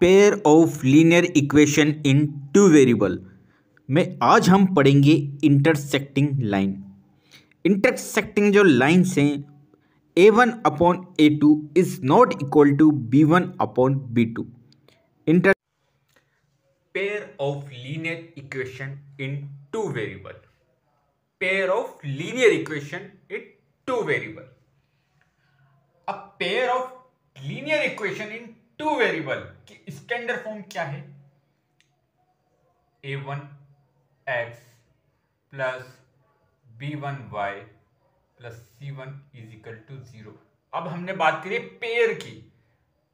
Pair of linear equation in two variable में आज हम पढ़ेंगे इंटरसेक्टिंग लाइन। इंटरसेक्टिंग जो लाइन्स हैं a1/a2 is not equal to b1/b2। Inter pair of linear equation in two variable, pair of linear equation in two variable. A pair of linear equation in two variable की standard form क्या है? a1x plus b1y plus c1 is equal to 0। अब हमने बात करी pair की,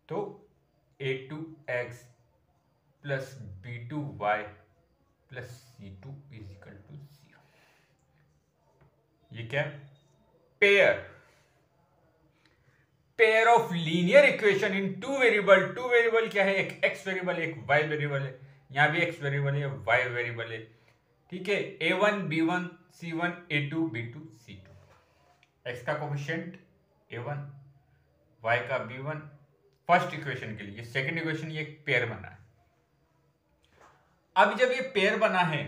तो a2x plus b2y plus c2 is equal to 0। ये क्या है? Pair of linear equation in two variable. Two variable क्या है? एक x वेरिएबल एक y वेरिएबल है, यहां भी x वेरिएबल है y वेरिएबल है। ठीक है, a1 b1 c1 a2 b2 c2। x का कोफिशिएंट a1, y का b1 फर्स्ट इक्वेशन के लिए। सेकंड इक्वेशन ये एक पेयर बना है। अब जब ये पेयर बना है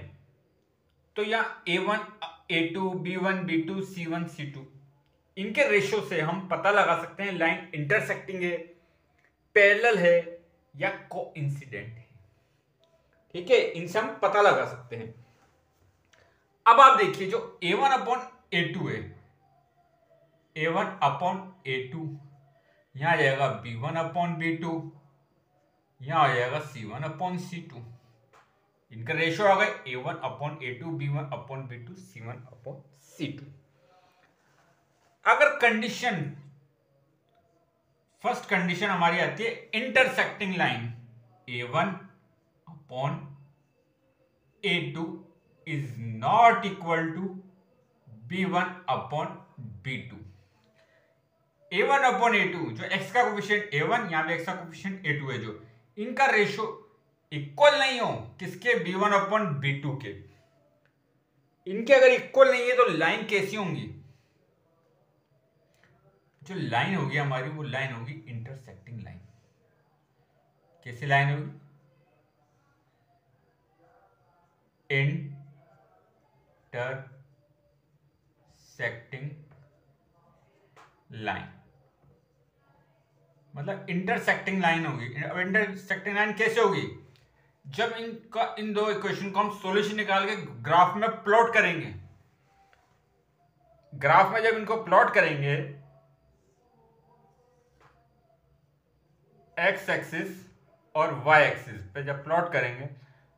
तो यहां a1 a2 b1 b2 c1 c2 इनके रेशियो से हम पता लगा सकते हैं लाइन इंटरसेक्टिंग है, पैरेलल है या कोइंसिडेंट है। ठीक है, इनसे हम पता लगा सकते हैं। अब आप देखिए जो a1/a2 है, a1/a2 यहां आ जाएगा b1/b2, यहां आ जाएगा c1/c2। इनका रेशियो आ गए a1/a2 b1/b2 c1/c2। अगर कंडीशन, फर्स्ट कंडीशन हमारी आती है intersecting line a1/a2 is not equal to b1/b2। a1/a2 जो x का कोफिशिएंट a1, यहां पे x का कोफिशिएंट a2 है, जो इनका रेशियो इक्वल नहीं हो किसके? b1/b2 के। इनके अगर इक्वल नहीं है तो लाइन कैसी होंगी? जो लाइन होगी हमारी वो लाइन होगी इंटरसेक्टिंग लाइन। कैसी लाइन होगी? इंटरसेक्टिंग लाइन, मतलब इंटरसेक्टिंग लाइन होगी। अब इंटरसेक्टिंग लाइन कैसे होगी? जब इन दो इक्वेशन को हम सॉल्यूशन निकाल के ग्राफ में प्लॉट करेंगे। ग्राफ में जब इनको प्लॉट करेंगे, एक्स एक्सिस और वाई एक्सिस पे जब प्लॉट करेंगे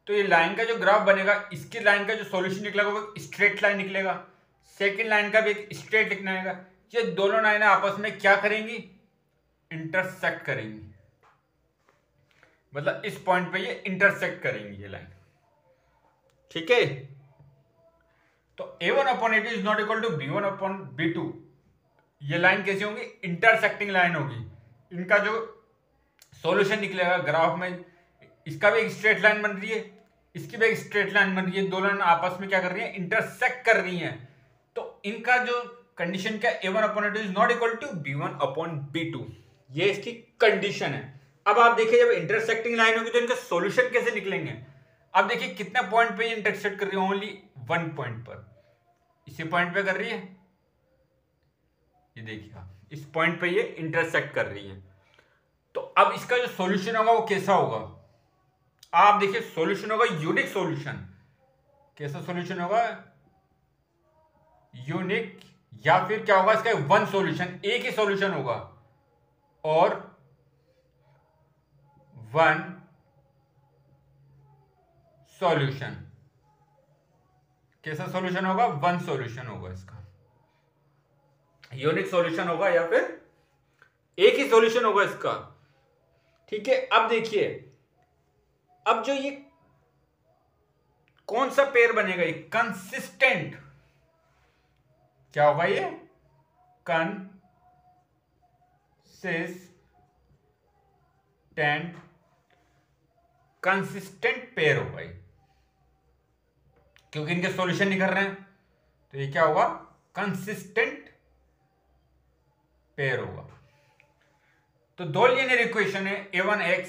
तो ये लाइन का जो ग्राफ बनेगा, इसकी लाइन का जो सॉल्यूशन निकलेगा वो स्ट्रेट लाइन निकलेगा, सेकंड लाइन का भी एक स्ट्रेट निकलेगा। ये दोनों लाइनें आपस में क्या करेंगी? इंटरसेक्ट करेंगी, मतलब इस पॉइंट पे ये इंटरसेक्ट करेंगी ये लाइन। ठीक है, तो a1/a2 is not equal to b1/b2। ये लाइन कैसी होंगी? इंटरसेक्टिंग लाइन होगी। इनका जो सॉल्यूशन निकलेगा ग्राफ में, इसका भी एक स्ट्रेट लाइन बन रही है, इसकी भी एक स्ट्रेट लाइन बन रही है, दो लाइन आपस में क्या कर रही है? इंटरसेक्ट कर रही हैं। तो इनका जो कंडीशन क्या? a1/a2 is not equal to b1/b2। ये इसकी कंडीशन है। अब आप देखिए जब इंटरसेक्टिंग लाइन होगी तो इनका सॉल्यूशन कैसे निकलेंगे? अब देखिए कितने पॉइंट पे ये इंटरसेक्ट कर रही है? ओनली वन पॉइंट पर। इसी पॉइंट पे कर रही है, ये देखिए इस पॉइंट पे ये इंटरसेक्ट कर रही है। तो अब इसका जो सॉल्यूशन होगा वो कैसा होगा? आप देखिए सॉल्यूशन होगा यूनिक सॉल्यूशन। कैसा सॉल्यूशन होगा? यूनिक, या फिर क्या होगा इसका? वन सॉल्यूशन, एक ही सॉल्यूशन होगा और वन सॉल्यूशन। कैसा सॉल्यूशन होगा? वन सॉल्यूशन होगा इसका। यूनिक सॉल्यूशन होगा या फिर एक ही सॉल्यूशन होगा इसका। ठीक है, अब देखिए, अब जो ये कौन सा पेयर बनेगा? ये कंसिस्टेंट। क्या होगा ये? कंसिस्टेंट पेयर होगा ये, क्योंकि इनके सॉल्यूशन निकल रहे हैं। तो ये क्या होगा? कंसिस्टेंट पेयर होगा। तो दो लीनियर इक्वेशन है, a1x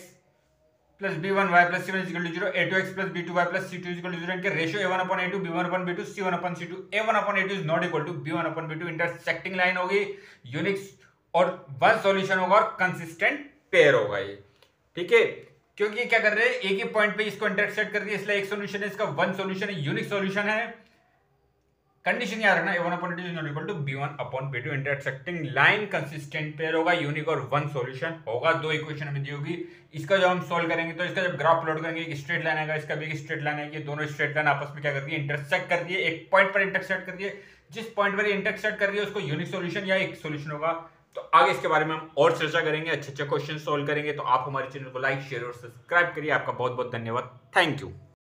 plus b1 y plus c1 equal to 0, a2x plus b2 y plus c2 equal to 0, इनके ratio a1 upon a2 b1 upon b2 c1 upon c2, a1 upon a2 is not equal to b1 upon b2, intersecting line होगी, unique और one solution होगा और consistent pair होगा ये, ठीक है। क्योंकि ये क्या कर रहे हैं, एक ही पॉइंट पे इसको इंटरसेक्ट कर रही है, इसलिए एक सॉल्यूशन है, इसका वन सॉल्यूशन है, यूनिक सॉल्यूशन है। कंडीशन याद रखना, a1 upon a2 is not equal to b1 upon b2, intersecting line consistent pair होगा, यूनिक और वन सॉल्यूशन होगा। दो इक्वेशन हमें दी होगी, इसका जब हम सॉल्व करेंगे तो इसका जब ग्राफ प्लॉट करेंगे, एक स्ट्रेट लाइन आएगा, इसका भी एक स्ट्रेट लाइन आएगी, दोनों स्ट्रेट लाइन आपस में क्या कर रही है, इंटरसेक्ट कर रही है, एक पॉइंट पर इंटरसेक्ट कर रही है, जिस पॉइंट पर इंटरसेक्ट कर रही है उसको यूनिक सॉल्यूशन या एक सॉल्यूशन होगा। तो आगे इसके बारे में हम और चर्चा करेंगे, अच्छे अच्छे क्वेश्चन सॉल्व करेंगे। तो आप हमारे चैनल को लाइक, शेयर और सब्सक्राइब करिए। आपका बहुत बहुत धन्यवाद, थैंक यू।